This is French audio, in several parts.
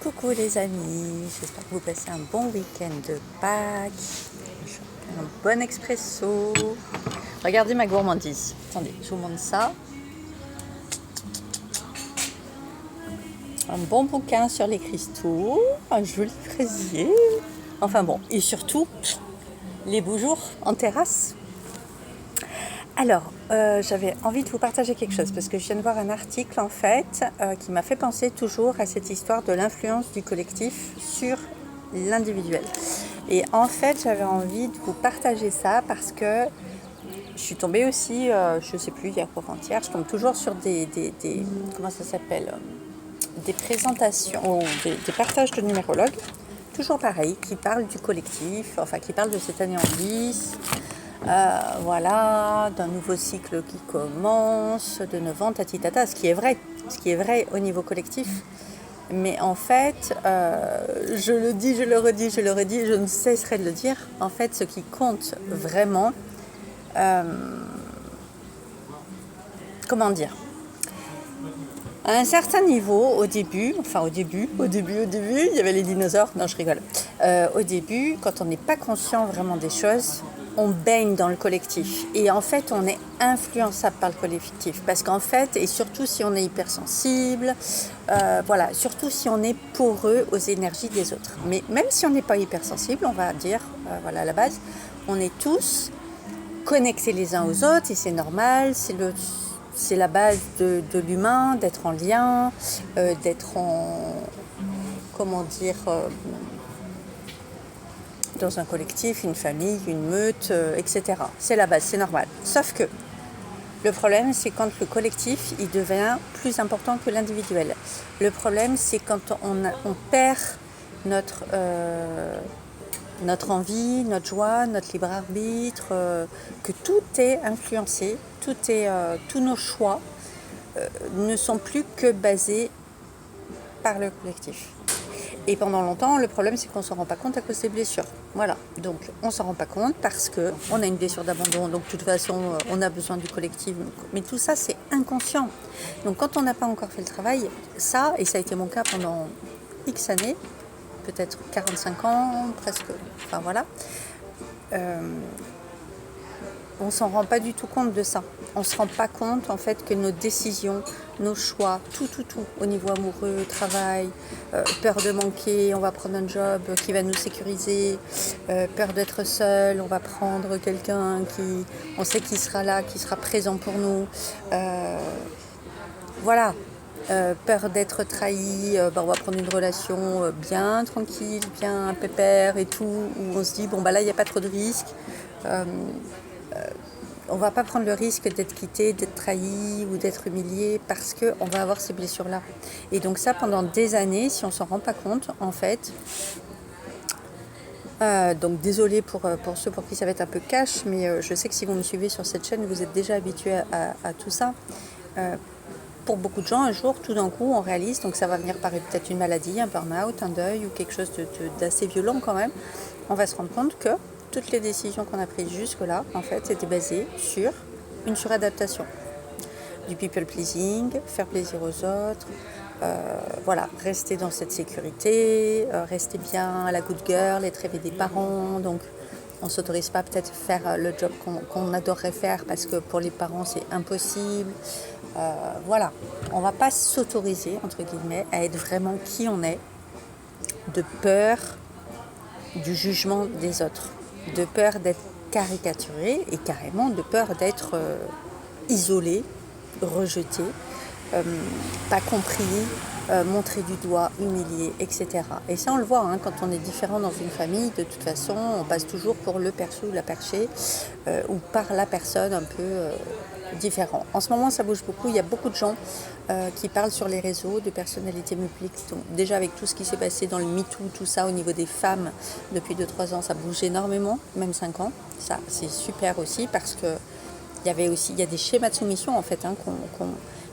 Coucou les amis, j'espère que vous passez un bon week-end de Pâques, un bon expresso. Regardez ma gourmandise. Attendez, je vous montre ça. Un bon bouquin sur les cristaux, un joli fraisier. Enfin bon, et surtout, les beaux jours en terrasse. Alors, j'avais envie de vous partager quelque chose parce que je viens de voir un article en fait qui m'a fait penser toujours à cette histoire de l'influence du collectif sur l'individuel. Et en fait, j'avais envie de vous partager ça parce que je suis tombée aussi, je ne sais plus, hier ou avant-hier, je tombe toujours sur des comment ça s'appelle, des présentations, ou des partages de numérologues, toujours pareil, qui parlent du collectif, enfin qui parlent de cette année en 10. Voilà, d'un nouveau cycle qui commence, de 9 ans, tatitata, ce qui est vrai au niveau collectif. Mais en fait, je le dis, je le redis, je ne cesserai de le dire. En fait, ce qui compte vraiment, comment dire, à un certain niveau, au début, il y avait les dinosaures, non je rigole. Au début, quand on n'est pas conscient vraiment des choses, on baigne dans le collectif. Et en fait, on est influençable par le collectif. Parce qu'en fait, et surtout si on est hypersensible, voilà, surtout si on est poreux aux énergies des autres. Mais même si on n'est pas hypersensible, on va dire, voilà, à la base, on est tous connectés les uns aux autres et c'est normal, c'est la base de l'humain, d'être en lien, d'être en, comment dire, dans un collectif, une famille, une meute, etc. C'est la base, c'est normal. Sauf que le problème, c'est quand le collectif, il devient plus important que l'individuel. Le problème, c'est quand on perd notre envie, notre joie, notre libre arbitre, que tout est influencé, tous nos choix ne sont plus que basés par le collectif. Et pendant longtemps, le problème, c'est qu'on ne s'en rend pas compte à cause des blessures. Voilà, donc on ne s'en rend pas compte parce qu'on a une blessure d'abandon, donc de toute façon, on a besoin du collectif. Mais tout ça, c'est inconscient. Donc quand on n'a pas encore fait le travail, ça, et ça a été mon cas pendant X années, peut-être 45 ans, presque, enfin voilà, on s'en rend pas du tout compte de ça. On se rend pas compte en fait que nos décisions, nos choix, tout, au niveau amoureux, travail, peur de manquer, on va prendre un job qui va nous sécuriser, peur d'être seul, on va prendre quelqu'un qui, on sait qu'il sera là, qui sera présent pour nous, voilà. Peur d'être trahi, on va prendre une relation bien tranquille, bien pépère et tout, où on se dit bon bah là il n'y a pas trop de risques. On ne va pas prendre le risque d'être quitté, d'être trahi ou d'être humilié parce qu'on va avoir ces blessures-là. Et donc ça, pendant des années, si on ne s'en rend pas compte, en fait, donc désolée pour ceux pour qui ça va être un peu cash, mais je sais que si vous me suivez sur cette chaîne, vous êtes déjà habitués à tout ça. Pour beaucoup de gens, un jour, tout d'un coup, on réalise, donc ça va venir par peut-être une maladie, un burn-out, un deuil ou quelque chose d'assez violent quand même, on va se rendre compte que toutes les décisions qu'on a prises jusque-là, en fait, c'était basé sur une suradaptation. Du people pleasing, faire plaisir aux autres, voilà, rester dans cette sécurité, rester bien à la good girl, être rêvé des parents, donc on ne s'autorise pas peut-être faire le job qu'on adorerait faire parce que pour les parents c'est impossible. Voilà, on ne va pas s'autoriser, entre guillemets, à être vraiment qui on est, de peur du jugement des autres, de peur d'être caricaturé et carrément de peur d'être isolé, rejeté, pas compris, montré du doigt, humilié, etc. Et ça on le voit, hein, quand on est différent dans une famille, de toute façon on passe toujours pour le perçu ou la perchée, ou par la personne un peu différent. En ce moment ça bouge beaucoup, il y a beaucoup de gens qui parlent sur les réseaux de personnalités publiques. Donc, déjà avec tout ce qui s'est passé dans le MeToo, tout ça au niveau des femmes depuis 2-3 ans, ça bouge énormément, même 5 ans. Ça c'est super aussi parce que il y a des schémas de soumission en fait, hein,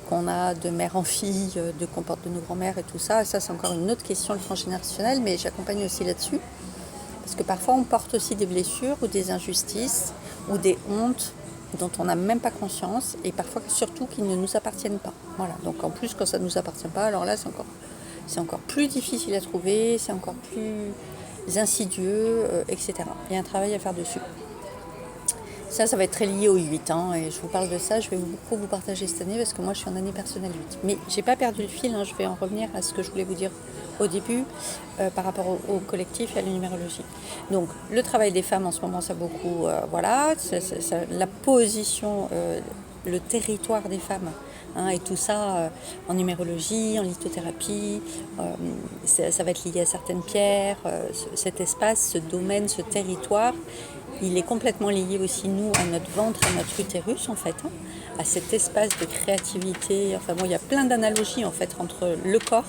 qu'on a de mère en fille, de comporte de nos grands-mères et tout ça. Et ça c'est encore une autre question, le transgénérationnel, mais j'accompagne aussi là-dessus. Parce que parfois on porte aussi des blessures ou des injustices ou des hontes dont on n'a même pas conscience et parfois surtout qui ne nous appartiennent pas. Voilà. Donc en plus quand ça ne nous appartient pas, alors là c'est encore plus difficile à trouver, c'est encore plus insidieux, etc. Il y a un travail à faire dessus. Ça va être très lié au 8 ans et je vous parle de ça, je vais beaucoup vous partager cette année parce que moi je suis en année personnelle 8. Mais j'ai pas perdu le fil, je vais en revenir à ce que je voulais vous dire au début par rapport au collectif et à la numérologie. Donc le travail des femmes en ce moment, ça beaucoup, la position, le territoire des femmes. Et tout ça en numérologie, en lithothérapie, ça va être lié à certaines pierres, cet espace, ce domaine, ce territoire, il est complètement lié aussi, nous, à notre ventre, à notre utérus, en fait, à cet espace de créativité. Enfin bon, il y a plein d'analogies, en fait, entre le corps,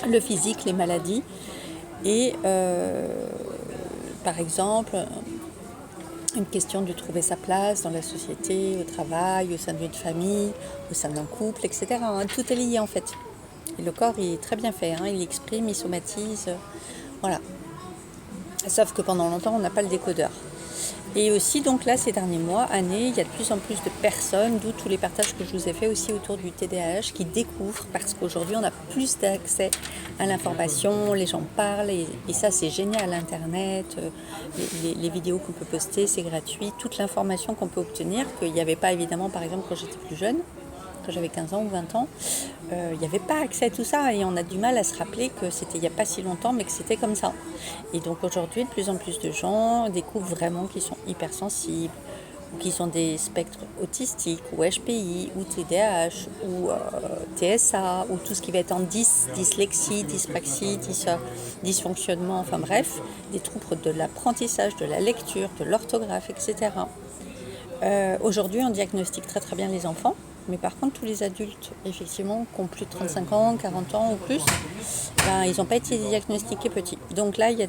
le physique, les maladies, et, par exemple, une question de trouver sa place dans la société, au travail, au sein d'une famille, au sein d'un couple, etc. Tout est lié, en fait. Et le corps, il est très bien fait, il exprime, il somatise, voilà. Sauf que pendant longtemps, on n'a pas le décodeur. Et aussi, donc là, ces derniers mois, années, il y a de plus en plus de personnes, d'où tous les partages que je vous ai fait aussi autour du TDAH, qui découvrent, parce qu'aujourd'hui, on a plus d'accès à l'information, les gens parlent, et ça, c'est génial, Internet, les vidéos qu'on peut poster, c'est gratuit, toute l'information qu'on peut obtenir, qu'il n'y avait pas, évidemment, par exemple, quand j'étais plus jeune, quand j'avais 15 ans ou 20 ans, il n'y avait pas accès à tout ça et on a du mal à se rappeler que c'était il n'y a pas si longtemps mais que c'était comme ça. Et donc aujourd'hui, de plus en plus de gens découvrent vraiment qu'ils sont hypersensibles ou qu'ils ont des spectres autistiques ou HPI ou TDAH ou TSA ou tout ce qui va être en dyslexie, dyspraxie, dysfonctionnement, enfin bref, des troubles de l'apprentissage, de la lecture, de l'orthographe, etc. Aujourd'hui, on diagnostique très très bien les enfants. Mais par contre, tous les adultes, effectivement, qui ont plus de 35 ans, 40 ans ou plus, ils n'ont pas été diagnostiqués petits. Donc là, il y a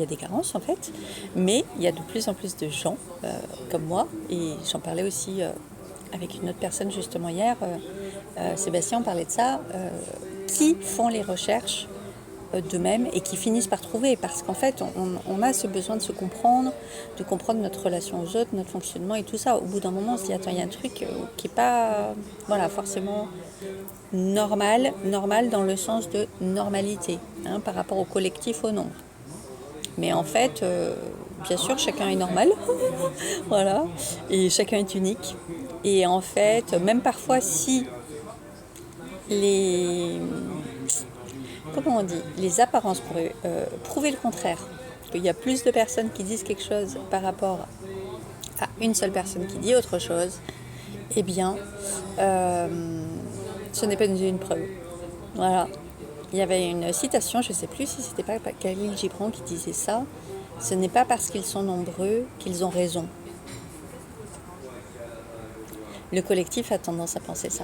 des carences, en fait. Mais il y a de plus en plus de gens, comme moi, et j'en parlais aussi avec une autre personne justement hier, Sébastien, on parlait de ça, qui font les recherches d'eux-mêmes et qui finissent par trouver parce qu'en fait on a ce besoin de se comprendre, de comprendre notre relation aux autres, notre fonctionnement et tout ça. Au bout d'un moment on se dit attends, il y a un truc qui n'est pas forcément normal dans le sens de normalité par rapport au collectif, au nombre. Mais en fait, bien sûr, chacun est normal, voilà, et chacun est unique. Et en fait, même parfois si les apparences pourraient prouver le contraire, qu'il y a plus de personnes qui disent quelque chose par rapport à une seule personne qui dit autre chose, eh bien, ce n'est pas une preuve. Voilà. Il y avait une citation, je ne sais plus si c'était pas Khalil Gibran qui disait ça, ce n'est pas parce qu'ils sont nombreux qu'ils ont raison. Le collectif a tendance à penser ça,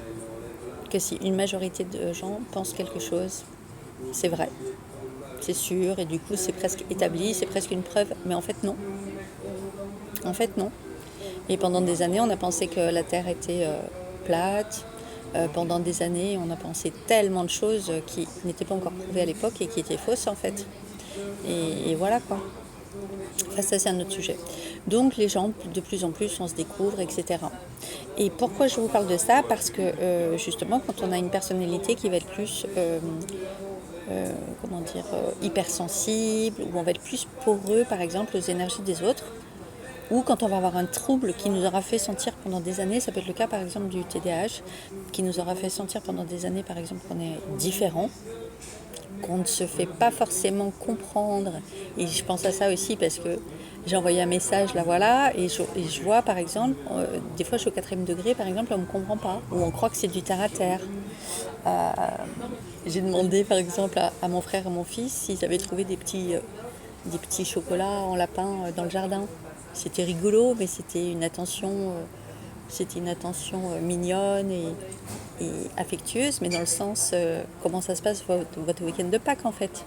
que si une majorité de gens pensent quelque chose, c'est vrai, c'est sûr, et du coup c'est presque établi, c'est presque une preuve, mais en fait non. En fait non. Et pendant des années, on a pensé que la Terre était plate. Pendant des années, on a pensé tellement de choses qui n'étaient pas encore prouvées à l'époque et qui étaient fausses en fait. Et voilà quoi. Enfin, ça c'est un autre sujet. Donc les gens, de plus en plus, on se découvre, etc. Et pourquoi je vous parle de ça ? Parce que justement, quand on a une personnalité qui va être plus hypersensible, ou on va être plus poreux par exemple aux énergies des autres, ou quand on va avoir un trouble qui nous aura fait sentir pendant des années, ça peut être le cas par exemple du TDAH, qui nous aura fait sentir pendant des années par exemple qu'on est différent, qu'on ne se fait pas forcément comprendre. Et je pense à ça aussi parce que j'ai envoyé un message là voilà, et je vois par exemple, des fois je suis au 4e degré par exemple, on ne me comprend pas, ou on croit que c'est du terre à terre. J'ai demandé par exemple à mon frère et à mon fils s'ils avaient trouvé des petits chocolats en lapin dans le jardin. C'était rigolo, mais c'était une attention mignonne et affectueuse, mais dans le sens comment ça se passe votre week-end de Pâques en fait.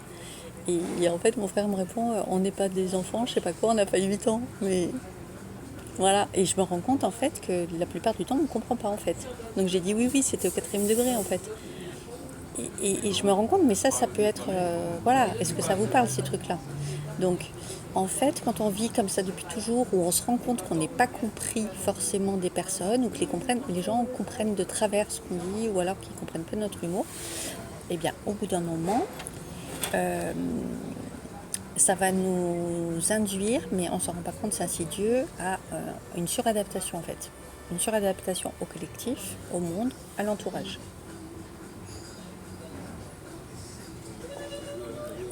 Et en fait mon frère me répond on n'est pas des enfants, je sais pas quoi, on n'a pas 8 ans, mais voilà. Et je me rends compte en fait que la plupart du temps on ne comprend pas en fait. Donc j'ai dit oui c'était au 4e degré en fait. et je me rends compte, mais ça peut être... voilà, est-ce que ça vous parle, ces trucs-là? Donc, en fait, quand on vit comme ça depuis toujours, où on se rend compte qu'on n'est pas compris forcément des personnes, ou que les gens comprennent de travers ce qu'on dit, ou alors qu'ils ne comprennent pas notre humour, eh bien, au bout d'un moment, ça va nous induire, mais on ne s'en rend pas compte, c'est insidieux, à une suradaptation en fait. Une suradaptation au collectif, au monde, à l'entourage.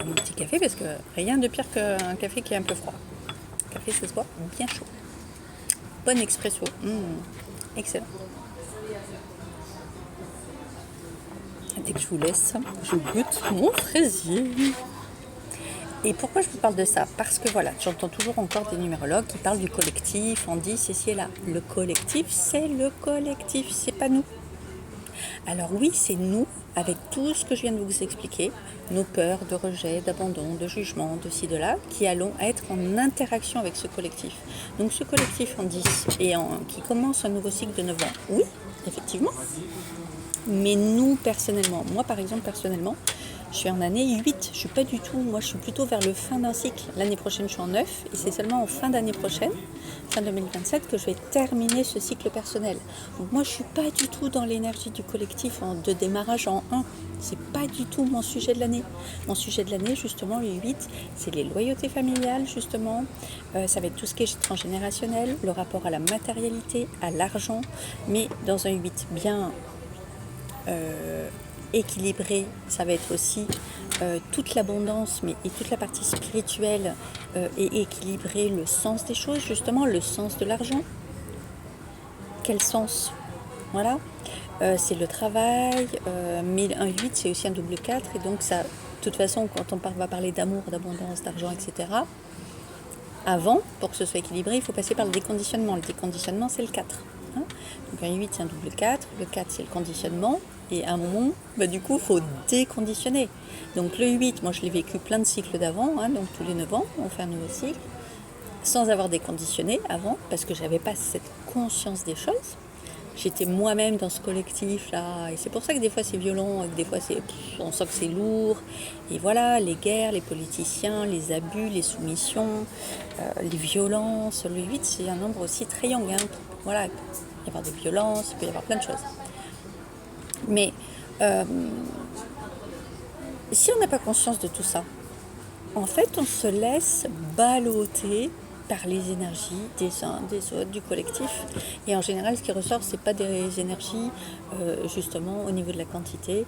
Un petit café, parce que rien de pire qu'un café qui est un peu froid. Le café, ça se boit bien chaud. Bon expresso. Excellent. Dès que je vous laisse, je goûte mon fraisier. Et pourquoi je vous parle de ça? Parce que voilà, j'entends toujours encore des numérologues qui parlent du collectif, on dit ceci et là. Le collectif, c'est pas nous. Alors oui, c'est nous, avec tout ce que je viens de vous expliquer, nos peurs de rejet, d'abandon, de jugement, de ci, de là, qui allons être en interaction avec ce collectif. Donc ce collectif en 10 et qui commence un nouveau cycle de 9 ans, oui, effectivement. Mais nous, personnellement, moi par exemple, je suis en année 8, je suis pas du tout, moi je suis plutôt vers le fin d'un cycle. L'année prochaine je suis en 9 et c'est seulement en fin d'année prochaine, fin 2027, que je vais terminer ce cycle personnel. Donc moi je suis pas du tout dans l'énergie du collectif de démarrage en 1. C'est pas du tout mon sujet de l'année. Mon sujet de l'année, justement, le 8, c'est les loyautés familiales, justement. Ça va être tout ce qui est transgénérationnel, le rapport à la matérialité, à l'argent, mais dans un 8 bien... équilibré, ça va être aussi toute l'abondance et toute la partie spirituelle et équilibrer le sens des choses, justement, le sens de l'argent. Quel sens? Voilà. C'est le travail, mais un 8 c'est aussi un double 4 et donc ça, de toute façon, quand on va parler d'amour, d'abondance, d'argent, etc., avant, pour que ce soit équilibré, il faut passer par le déconditionnement. Le déconditionnement, c'est le 4. Hein. Donc un 8, c'est un double 4. Le 4, c'est le conditionnement. Et à un moment, du coup, il faut déconditionner. Donc le 8, moi je l'ai vécu plein de cycles d'avant, donc tous les 9 ans, on fait un nouveau cycle, sans avoir déconditionné avant, parce que je n'avais pas cette conscience des choses. J'étais moi-même dans ce collectif-là, et c'est pour ça que des fois c'est violent, et que des fois on sent que c'est lourd. Et voilà, les guerres, les politiciens, les abus, les soumissions, les violences. Le 8, c'est un nombre aussi très yang. Voilà, il peut y avoir des violences, il peut y avoir plein de choses. Mais si on n'a pas conscience de tout ça, en fait, on se laisse balloter par les énergies des uns, des autres, du collectif. Et en général, ce qui ressort, c'est pas des énergies, justement, au niveau de la quantité.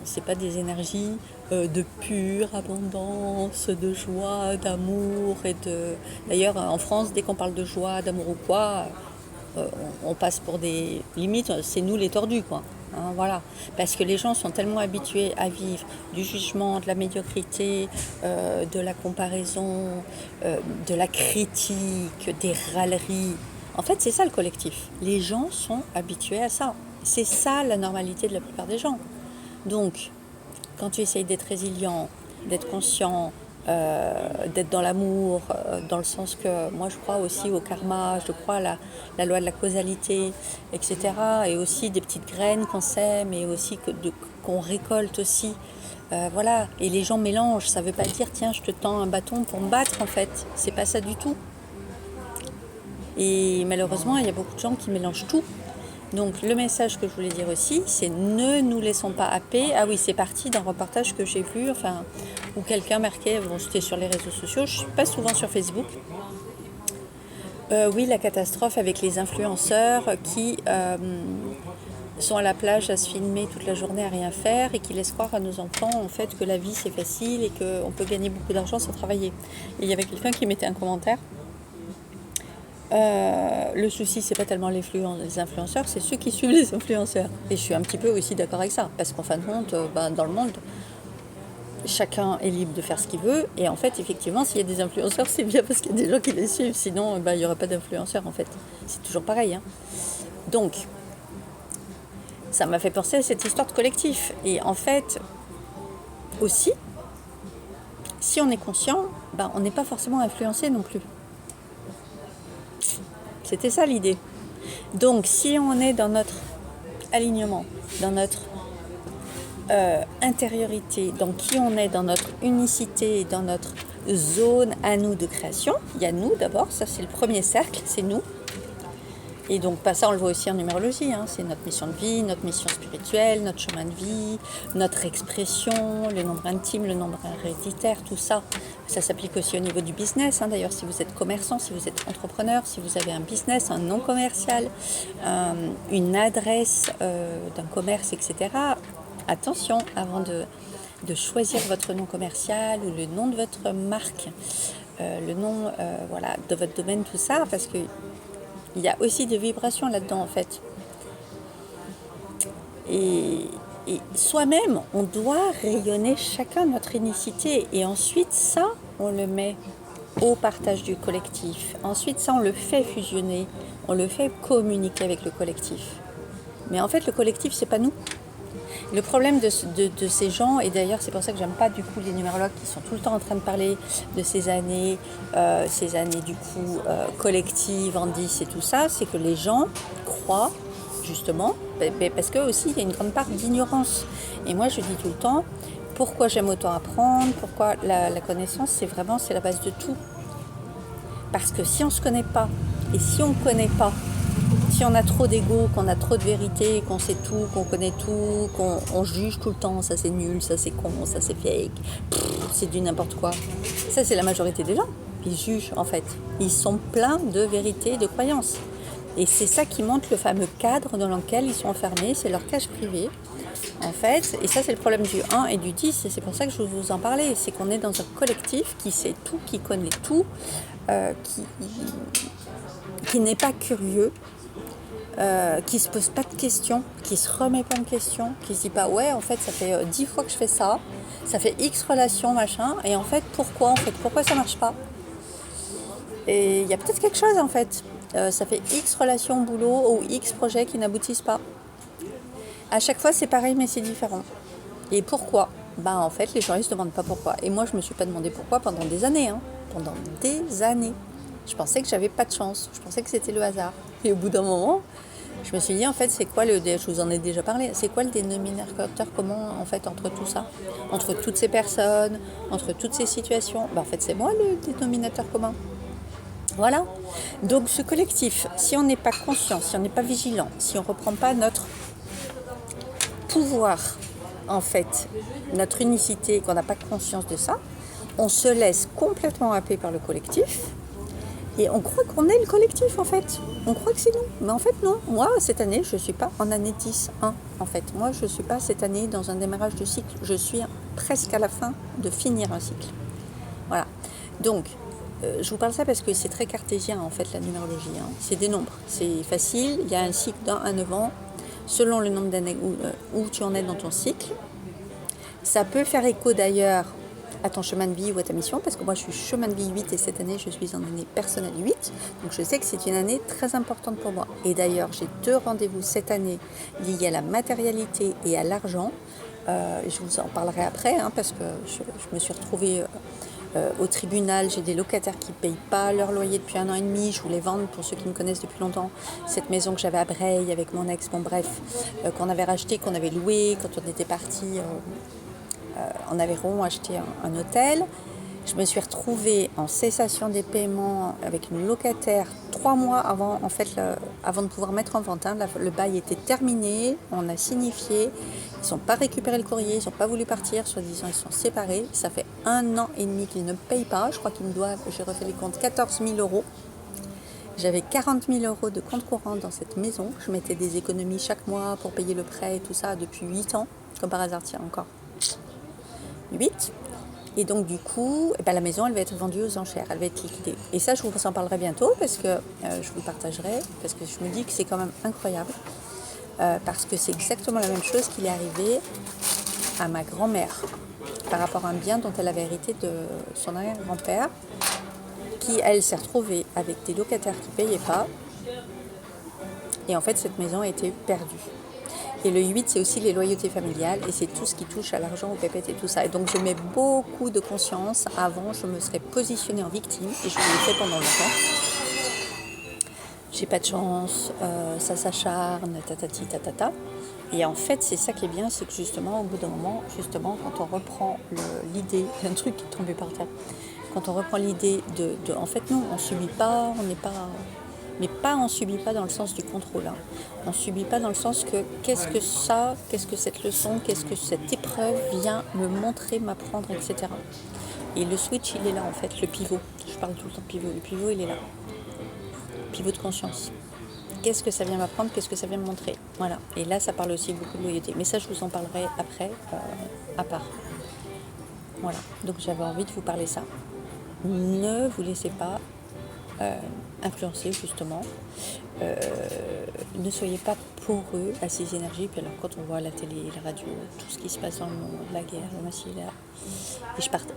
C'est pas des énergies de pure abondance, de joie, d'amour et de... D'ailleurs, en France, dès qu'on parle de joie, d'amour ou quoi, on passe pour des... Limites, c'est nous les tordus, quoi. Voilà, parce que les gens sont tellement habitués à vivre du jugement, de la médiocrité, de la comparaison, de la critique, des râleries. En fait, c'est ça le collectif. Les gens sont habitués à ça. C'est ça la normalité de la plupart des gens. Donc, quand tu essayes d'être résilient, d'être conscient, d'être dans l'amour, dans le sens que moi je crois aussi au karma, je crois à la loi de la causalité, etc. Et aussi des petites graines qu'on sème et aussi qu'on récolte aussi. Voilà. Et les gens mélangent, ça ne veut pas dire tiens je te tends un bâton pour me battre en fait. C'est pas ça du tout. Et malheureusement il y a beaucoup de gens qui mélangent tout. Donc le message que je voulais dire aussi, c'est ne nous laissons pas happer. Ah oui, c'est parti d'un reportage que j'ai vu, où quelqu'un marquait, bon c'était sur les réseaux sociaux, je ne suis pas souvent sur Facebook. Oui, la catastrophe avec les influenceurs qui sont à la plage à se filmer toute la journée à rien faire et qui laissent croire à nos enfants en fait que la vie c'est facile et qu'on peut gagner beaucoup d'argent sans travailler. Et il y avait quelqu'un qui mettait un commentaire. Le souci, c'est pas tellement les influenceurs, c'est ceux qui suivent les influenceurs. Et je suis un petit peu aussi d'accord avec ça, parce qu'en fin de compte, dans le monde, chacun est libre de faire ce qu'il veut. Et en fait, effectivement, s'il y a des influenceurs, c'est bien parce qu'il y a des gens qui les suivent. Sinon, il n'y aurait pas d'influenceurs, en fait. C'est toujours pareil. Donc, ça m'a fait penser à cette histoire de collectif. Et en fait, aussi, si on est conscient, on n'est pas forcément influencé non plus. C'était ça l'idée. Donc si on est dans notre alignement, dans notre intériorité, dans qui on est, dans notre unicité, dans notre zone à nous de création. Il y a nous d'abord, ça c'est le premier cercle, c'est nous. Et donc ça on le voit aussi en numérologie, hein. C'est notre mission de vie, notre mission spirituelle, notre chemin de vie, notre expression, le nombre intime, le nombre héréditaire, tout ça. Ça s'applique aussi au niveau du business, hein. D'ailleurs si vous êtes commerçant, si vous êtes entrepreneur, si vous avez un business, un nom commercial, une adresse d'un commerce, etc. Attention, avant de choisir votre nom commercial ou le nom de votre marque, le nom voilà, de votre domaine, tout ça, parce que il y a aussi des vibrations là-dedans en fait. Et soi-même, on doit rayonner chacun notre unicité. Et ensuite, ça, on le met au partage du collectif. Ensuite, ça, on le fait fusionner. On le fait communiquer avec le collectif. Mais en fait, le collectif, c'est pas nous. Le problème de ces gens, et d'ailleurs c'est pour ça que j'aime pas du coup les numérologues qui sont tout le temps en train de parler de ces années du coup collectives, en 10 et tout ça, c'est que les gens croient justement, parce que aussi il y a une grande part d'ignorance. Et moi je dis tout le temps, pourquoi j'aime autant apprendre, pourquoi la connaissance c'est la base de tout. Parce que si on se connaît pas, et si on ne connaît pas, si on a trop d'ego, qu'on a trop de vérité, qu'on sait tout, qu'on connaît tout, qu'on juge tout le temps, ça c'est nul, ça c'est con, ça c'est fake, c'est du n'importe quoi. Ça c'est la majorité des gens. Ils jugent en fait. Ils sont pleins de vérité, de croyances. Et c'est ça qui montre le fameux cadre dans lequel ils sont enfermés, c'est leur cage privée. En fait, et ça c'est le problème du 1 et du 10, et c'est pour ça que je vous en parlais, c'est qu'on est dans un collectif qui sait tout, qui connaît tout, qui n'est pas curieux, qui se pose pas de questions, qui se remet pas en question, qui se dit pas ouais en fait ça fait 10 fois que je fais ça, ça fait X relations machin, et en fait pourquoi ça marche pas. Et il y a peut-être quelque chose en fait, ça fait X relations au boulot ou X projets qui n'aboutissent pas. À chaque fois c'est pareil mais c'est différent. Et pourquoi? Bah en fait les gens ils se demandent pas pourquoi. Et moi je me suis pas demandé pourquoi pendant des années, hein. Pendant des années. Je pensais que j'avais pas de chance, je pensais que c'était le hasard. Et au bout d'un moment, je me suis dit en fait c'est quoi je vous en ai déjà parlé, c'est quoi le dénominateur commun en fait entre tout ça, entre toutes ces personnes, entre toutes ces situations? Bah en fait c'est moi le dénominateur commun. Voilà. Donc ce collectif, si on n'est pas conscient, si on n'est pas vigilant, si on ne reprend pas notre pouvoir, en fait, notre unicité, qu'on n'a pas conscience de ça, on se laisse complètement happer par le collectif et on croit qu'on est le collectif en fait. On croit que c'est nous. Mais en fait non. Moi, cette année, je ne suis pas en année 10-1 en fait. Moi, je ne suis pas cette année dans un démarrage de cycle. Je suis presque à la fin de finir un cycle. Voilà. Donc, je vous parle ça parce que c'est très cartésien en fait la numérologie. Hein. C'est des nombres. C'est facile. Il y a un cycle d'un à 9 ans. Selon le nombre d'années où tu en es dans ton cycle. Ça peut faire écho d'ailleurs à ton chemin de vie ou à ta mission, parce que moi je suis chemin de vie 8 et cette année je suis en année personnelle 8, donc je sais que c'est une année très importante pour moi. Et d'ailleurs j'ai 2 rendez-vous cette année liés à la matérialité et à l'argent. Je vous en parlerai après, hein, parce que je me suis retrouvée au tribunal. J'ai des locataires qui ne payent pas leur loyer depuis 1 an et demi. Je voulais vendre, pour ceux qui me connaissent depuis longtemps, cette maison que j'avais à Breil avec mon ex, qu'on avait racheté, qu'on avait loué quand on était partis en Aveyron acheter un hôtel. Je me suis retrouvée en cessation des paiements avec une locataire 3 mois avant, en fait, avant de pouvoir mettre en vente. Hein. Le bail était terminé, on a signifié, ils n'ont pas récupéré le courrier, ils n'ont pas voulu partir, soi-disant ils sont séparés. Ça fait 1 an et demi qu'ils ne payent pas, je crois qu'ils me doivent, j'ai refait les comptes, 14 000 €. J'avais 40 000 € de compte courant dans cette maison. Je mettais des économies chaque mois pour payer le prêt et tout ça depuis 8 ans, comme par hasard, tiens encore. 8. Et donc du coup, la maison elle va être vendue aux enchères, elle va être liquidée. Et ça je vous en parlerai bientôt parce que je vous le partagerai, parce que je me dis que c'est quand même incroyable, parce que c'est exactement la même chose qui est arrivé à ma grand-mère par rapport à un bien dont elle avait hérité de son arrière-grand-père, qui elle s'est retrouvée avec des locataires qui ne payaient pas, et en fait cette maison a été perdue. Et le 8, c'est aussi les loyautés familiales et c'est tout ce qui touche à l'argent, au pépette et tout ça. Et donc, je mets beaucoup de conscience. Avant, je me serais positionnée en victime et je l'ai fait pendant longtemps. J'ai pas de chance, ça s'acharne, tatati, tatata. Et en fait, c'est ça qui est bien, c'est que justement, au bout d'un moment, justement, quand on reprend l'idée, un truc qui est tombé par terre, quand on reprend l'idée en fait, non, on subit pas, on n'est pas, mais pas on subit pas dans le sens du contrôle. Hein. On subit pas dans le sens que qu'est-ce que cette leçon, qu'est-ce que cette épreuve vient me montrer, m'apprendre, etc. Et le switch, il est là en fait, le pivot. Je parle tout le temps de pivot. Le pivot, il est là. Pivot de conscience. Qu'est-ce que ça vient m'apprendre, qu'est-ce que ça vient me montrer. Voilà. Et là, ça parle aussi beaucoup de loyauté. Mais ça, je vous en parlerai après, à part. Voilà. Donc, j'avais envie de vous parler ça. Ne vous laissez pas influencer, justement. Ne soyez pas poreux à ces énergies. Puis alors, quand on voit la télé, la radio, tout ce qui se passe dans le monde, la guerre, le massif,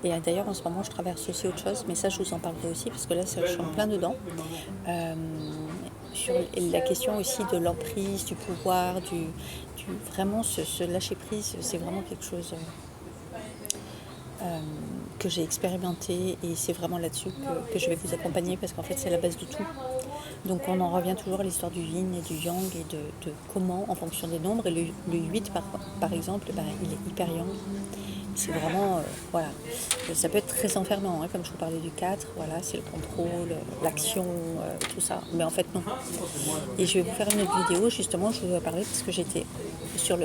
et d'ailleurs, en ce moment, je traverse aussi autre chose. Mais ça, je vous en parlerai aussi, parce que là, je suis en plein dedans. Sur la question aussi de l'emprise, du pouvoir, vraiment ce lâcher prise, c'est vraiment quelque chose que j'ai expérimenté, et c'est vraiment là-dessus que je vais vous accompagner, parce qu'en fait c'est la base de tout. Donc on en revient toujours à l'histoire du yin et du yang, et de comment, en fonction des nombres, et le 8 par exemple, il est hyper yang. C'est vraiment, voilà, ça peut être très enfermant, hein, comme je vous parlais du 4, voilà, c'est le contrôle, l'action, tout ça, mais en fait non. Et je vais vous faire une autre vidéo, justement, je vous ai parlé, parce que j'étais sur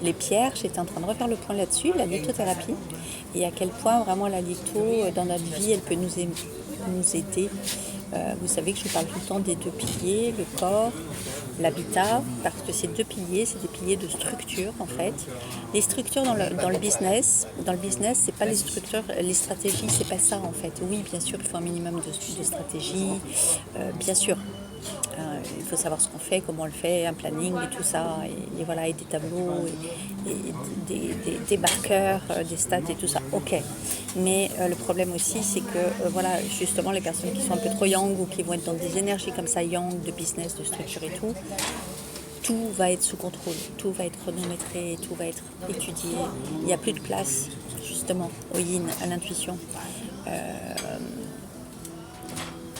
les pierres, j'étais en train de refaire le point là-dessus, la lithothérapie, et à quel point vraiment la litho, dans notre vie, elle peut nous aider. Vous savez que je vous parle tout le temps des 2 piliers, le corps, l'habitat, parce que ces 2 piliers, c'est des piliers de structure en fait. Les structures dans le business, c'est pas les structures, les stratégies, c'est pas ça en fait. Oui, bien sûr, il faut un minimum de stratégie, bien sûr. Il faut savoir ce qu'on fait, comment on le fait, un planning et tout ça, et voilà, et des tableaux, et des marqueurs, des stats et tout ça, ok. Mais le problème aussi, c'est que voilà, justement, les personnes qui sont un peu trop yang, ou qui vont être dans des énergies comme ça, yang, de business, de structure et tout va être sous contrôle, tout va être chronométré, tout va être étudié. Il n'y a plus de place, justement, au yin, à l'intuition.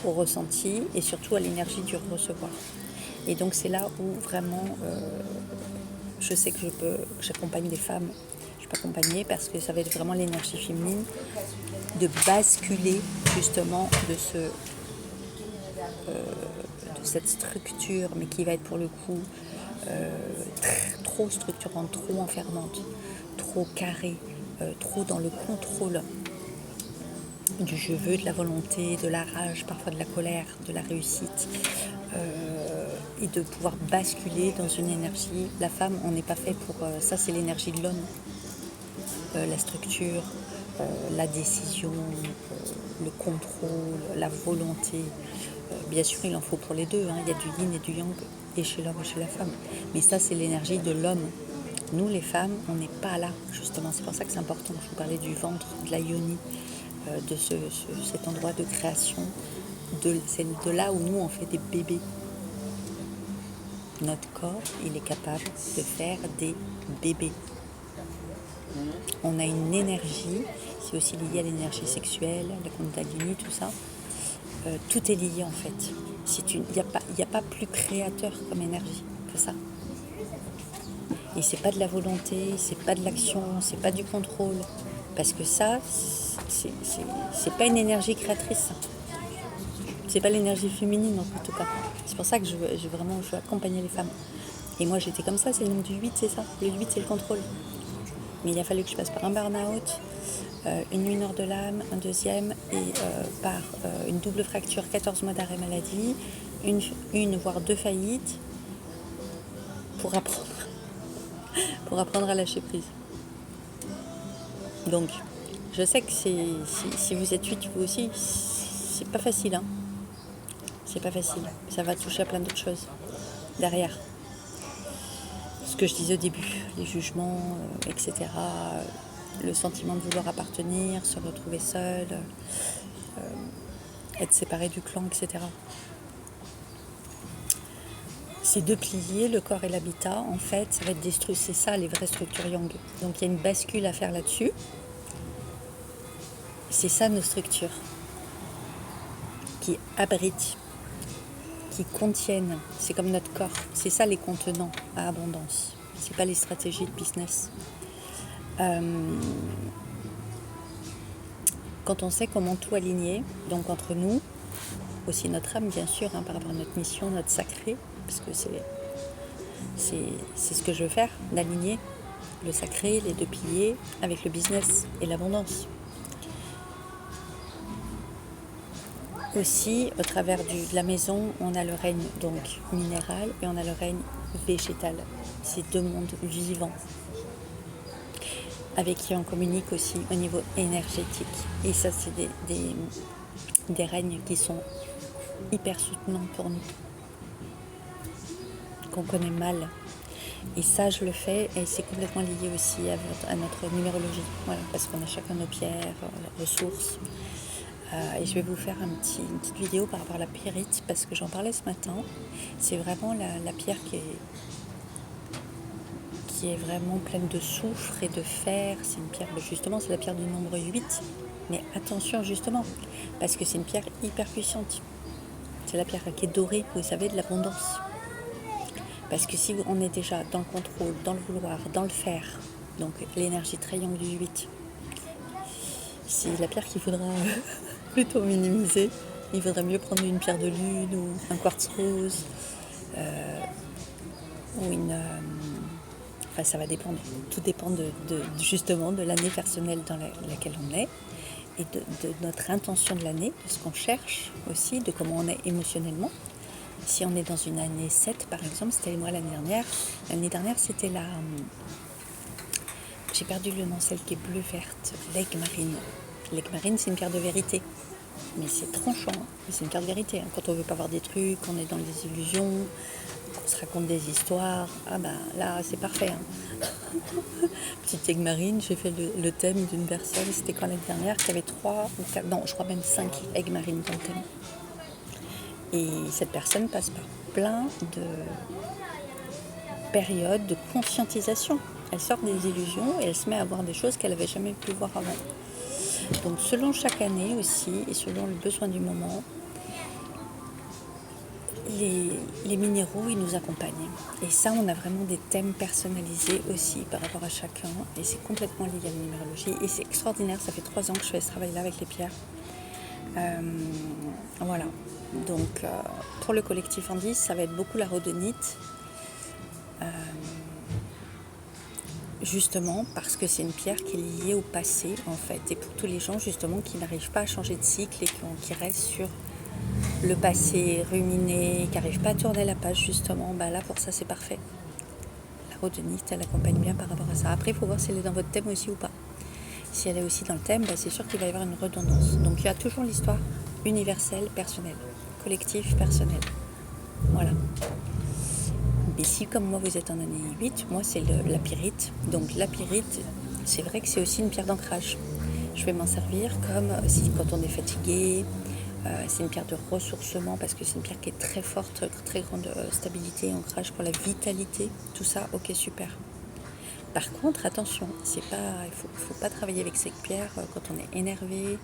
Au ressenti, et surtout à l'énergie du recevoir. Et donc c'est là où vraiment je sais que j'accompagne des femmes, je peux accompagner, parce que ça va être vraiment l'énergie féminine, de basculer justement de cette structure, mais qui va être pour le coup trop structurante, trop enfermante, trop carrée, trop dans le contrôle du je veux, de la volonté, de la rage, parfois de la colère, de la réussite, et de pouvoir basculer dans une énergie. La femme, on n'est pas fait pour ça, c'est l'énergie de l'homme. La structure, la décision, le contrôle, la volonté. Bien sûr, il en faut pour les deux, hein. Il y a du yin et du yang, et chez l'homme et chez la femme. Mais ça, c'est l'énergie de l'homme. Nous, les femmes, on n'est pas là, justement. C'est pour ça que c'est important. Je vous parlais du ventre, de la yoni, de cet endroit de création. C'est de là où nous, on fait des bébés. Notre corps, il est capable de faire des bébés. On a une énergie, c'est aussi lié à l'énergie sexuelle, la kundalini, tout ça. Tout est lié en fait. Il n'y a pas plus créateur comme énergie que ça. Et c'est pas de la volonté, c'est pas de l'action, c'est pas du contrôle. Parce que ça, c'est pas une énergie créatrice. C'est pas l'énergie féminine en tout cas. C'est pour ça que je veux accompagner les femmes. Et moi j'étais comme ça, c'est le nom du 8, c'est ça. Le 8 c'est le contrôle. Mais il a fallu que je passe par un burn-out, une nuit nord de l'âme, un deuxième, et par une double fracture, 14 mois d'arrêt maladie, une voire 2 faillites, pour apprendre à lâcher prise. Donc, je sais que si vous êtes 8, vous aussi, c'est pas facile, hein. C'est pas facile. Ça va toucher à plein d'autres choses derrière. Ce que je disais au début, les jugements, etc. Le sentiment de vouloir appartenir, se retrouver seul, être séparé du clan, etc. Ces 2 piliers, le corps et l'habitat, en fait, ça va être c'est ça les vraies structures yang. Donc il y a une bascule à faire là-dessus. C'est ça nos structures qui abritent, qui contiennent. C'est comme notre corps. C'est ça les contenants à abondance. c'est pas les stratégies de business. Quand on sait comment tout aligner, donc entre nous, aussi notre âme bien sûr, par rapport à notre mission, notre sacré, parce que c'est ce que je veux faire, d'aligner le sacré, les deux piliers, avec le business et l'abondance. Aussi, au travers de la maison, on a le règne donc minéral et on a le règne végétal. C'est deux mondes vivants avec qui on communique aussi au niveau énergétique. Et ça, c'est des règnes qui sont hyper soutenants pour nous, qu'on connaît mal. Et ça, je le fais et c'est complètement lié aussi à notre numérologie. Voilà, parce qu'on a chacun nos pierres, ressources. Et je vais vous faire une petite vidéo par rapport à la pyrite parce que j'en parlais ce matin. C'est vraiment la pierre qui est vraiment pleine de soufre et de fer. C'est une pierre, justement, c'est la pierre du nombre 8. Mais attention, justement, parce que c'est une pierre hyper puissante. C'est la pierre qui est dorée, vous savez, de l'abondance. Parce que si on est déjà dans le contrôle, dans le vouloir, dans le faire, donc l'énergie triangle du 8, c'est la pierre qu'il faudra plutôt minimiser. Il vaudrait mieux prendre une pierre de lune ou un quartz rose ou une... Enfin, ça va dépendre. Tout dépend justement de l'année personnelle dans laquelle on est et de notre intention de l'année, de ce qu'on cherche aussi, de comment on est émotionnellement. Si on est dans une année 7, par exemple, c'était moi l'année dernière. L'année dernière, c'était la... J'ai perdu le nom, celle qui est bleu-verte, l'aigle marine. L'aigle marine, c'est une pierre de vérité. Mais c'est tranchant, mais c'est une pierre de vérité. Quand on veut pas voir des trucs, on est dans des illusions, on se raconte des histoires, là, c'est parfait. Petite aigle marine, j'ai fait le thème d'une personne, c'était quand l'année dernière, qui avait 3 ou 4, non, je crois même 5 aigles marines dans le thème. Et cette personne passe par plein de périodes de conscientisation. Elle sort des illusions et elle se met à voir des choses qu'elle n'avait jamais pu voir avant. Donc selon chaque année aussi et selon le besoin du moment, les minéraux, ils nous accompagnent. Et ça, on a vraiment des thèmes personnalisés aussi par rapport à chacun. Et c'est complètement lié à la numérologie. Et c'est extraordinaire, ça fait 3 ans que je fais ce travail-là avec les pierres. Voilà. Donc pour le collectif Andis, ça va être beaucoup la rhodonite. Justement parce que c'est une pierre qui est liée au passé en fait. Et pour tous les gens justement qui n'arrivent pas à changer de cycle et qui restent sur le passé, ruminé, qui n'arrivent pas à tourner la page justement, là pour ça c'est parfait. La rhodonite, elle accompagne bien par rapport à ça. Après il faut voir si elle est dans votre thème aussi ou pas. Si elle est aussi dans le thème, c'est sûr qu'il va y avoir une redondance. Donc il y a toujours l'histoire universelle, personnelle, collectif, personnel. Voilà. Et si comme moi vous êtes en année 8, moi c'est la pyrite. Donc la pyrite, c'est vrai que c'est aussi une pierre d'ancrage. Je vais m'en servir comme si quand on est fatigué, c'est une pierre de ressourcement parce que c'est une pierre qui est très forte, très grande stabilité, ancrage pour la vitalité, tout ça, ok super. Par contre, attention, il faut pas travailler avec cette pierre quand on est énervé,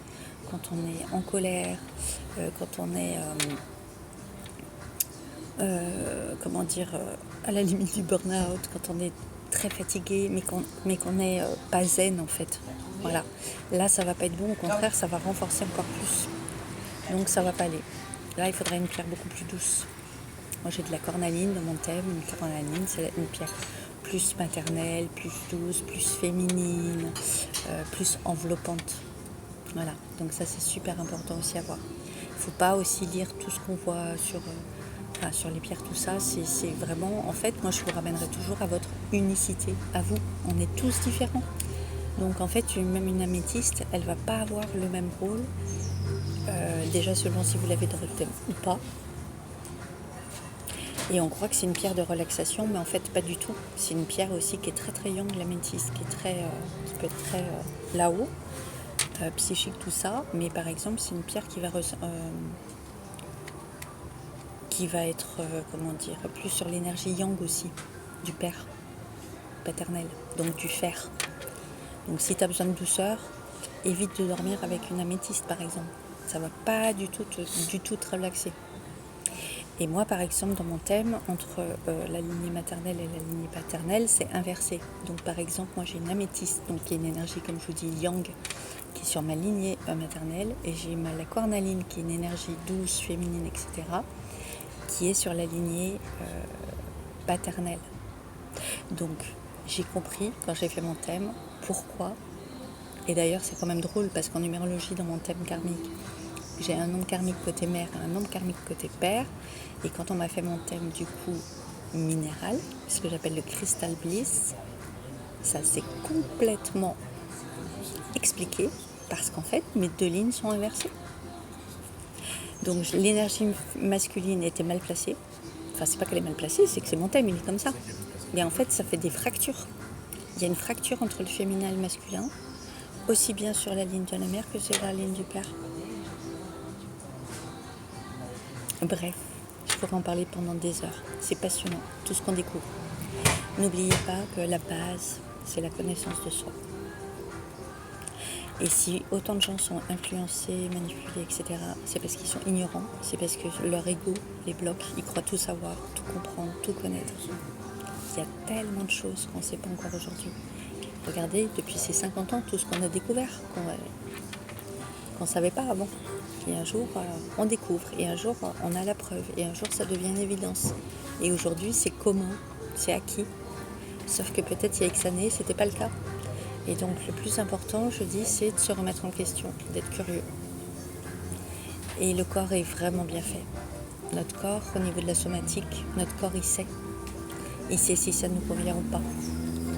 quand on est en colère, quand on est à la limite du burn-out, quand on est très fatigué, mais qu'on n'est pas zen en fait. Voilà. Là, ça va pas être bon, au contraire, ça va renforcer encore plus. Donc ça va pas aller. Là, il faudrait une pierre beaucoup plus douce. Moi, j'ai de la cornaline dans mon thème. Une cornaline, c'est une pierre plus maternelle, plus douce, plus féminine, plus enveloppante. Voilà. Donc ça, c'est super important aussi à voir. Il ne faut pas aussi lire tout ce qu'on voit sur les pierres, tout ça. C'est vraiment, en fait, moi, je vous ramènerai toujours à votre unicité, à vous. On est tous différents. Donc, en fait, même une améthyste, elle ne va pas avoir le même rôle. Déjà selon si vous l'avez dans le thème ou pas. Et on croit que c'est une pierre de relaxation, mais en fait pas du tout. C'est une pierre aussi qui est très très yang, l'améthyste, qui peut être très là-haut, psychique, tout ça. Mais par exemple, c'est une pierre qui va être, plus sur l'énergie yang aussi, du père paternel, donc du fer. Donc si tu as besoin de douceur, évite de dormir avec une améthyste par exemple. Ça va pas du tout te relaxer. Et moi, par exemple, dans mon thème, entre la lignée maternelle et la lignée paternelle, c'est inversé. Donc, par exemple, moi, j'ai une améthyste, donc qui est une énergie, comme je vous dis, yang, qui est sur ma lignée maternelle, et j'ai la cornaline, qui est une énergie douce, féminine, etc., qui est sur la lignée paternelle. Donc, j'ai compris, quand j'ai fait mon thème, pourquoi. Et d'ailleurs, c'est quand même drôle, parce qu'en numérologie, dans mon thème karmique, j'ai un nombre karmique côté mère et un nombre karmique côté père. Et quand on m'a fait mon thème du coup minéral, ce que j'appelle le crystal bliss, ça s'est complètement expliqué parce qu'en fait mes deux lignes sont inversées. Donc l'énergie masculine était mal placée. Enfin, c'est pas qu'elle est mal placée, c'est que c'est mon thème, il est comme ça. Mais en fait, ça fait des fractures. Il y a une fracture entre le féminin et le masculin, aussi bien sur la ligne de la mère que sur la ligne du père. Bref, je pourrais en parler pendant des heures. C'est passionnant, tout ce qu'on découvre. N'oubliez pas que la base, c'est la connaissance de soi. Et si autant de gens sont influencés, manipulés, etc., c'est parce qu'ils sont ignorants, c'est parce que leur ego les bloque, ils croient tout savoir, tout comprendre, tout connaître. Il y a tellement de choses qu'on ne sait pas encore aujourd'hui. Regardez, depuis ces 50 ans, tout ce qu'on a découvert, qu'on ne savait pas avant. Et un jour, on découvre, et un jour, on a la preuve, et un jour, ça devient une évidence. Et aujourd'hui, c'est comment, c'est acquis. Sauf que peut-être il y a X années, c'était pas le cas. Et donc, le plus important, je dis, c'est de se remettre en question, d'être curieux. Et le corps est vraiment bien fait. Notre corps, au niveau de la somatique, notre corps, il sait. Il sait si ça nous convient ou pas.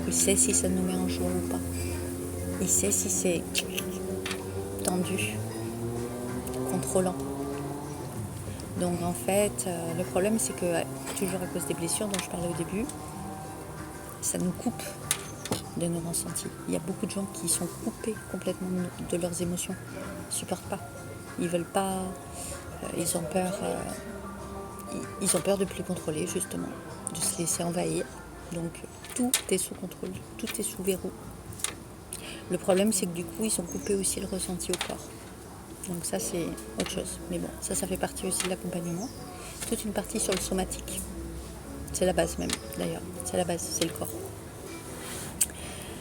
Il sait si ça nous met en joie ou pas. Il sait si c'est tendu, contrôlant. Donc en fait, le problème c'est que, toujours à cause des blessures dont je parlais au début, ça nous coupe de nos ressentis. Il y a beaucoup de gens qui sont coupés complètement de leurs émotions. Ils ne supportent pas. Ils veulent pas, ils ont peur de ne plus contrôler justement, de se laisser envahir. Donc tout est sous contrôle, tout est sous verrou. Le problème c'est que du coup ils sont coupés aussi le ressenti au corps. Donc ça c'est autre chose. Mais bon, ça fait partie aussi de l'accompagnement. Toute une partie sur le somatique. C'est la base même d'ailleurs. C'est la base, c'est le corps.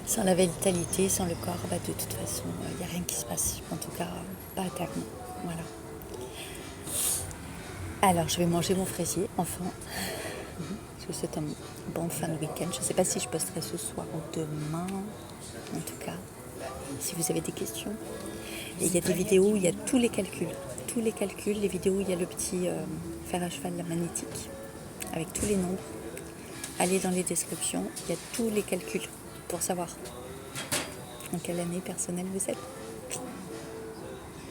Sans la vitalité, sans le corps, de toute façon, il n'y a rien qui se passe. En tout cas, pas à terme. Voilà. Alors, je vais manger mon fraisier, enfin. Je vous souhaite un bon fin de week-end. Je ne sais pas si je posterai ce soir ou demain. En tout cas, si vous avez des questions. Et il y a des vidéos où il y a tous les calculs. Tous les calculs, les vidéos où il y a le petit fer à cheval, la magnétique, avec tous les nombres. Allez dans les descriptions, il y a tous les calculs pour savoir en quelle année personnelle vous êtes.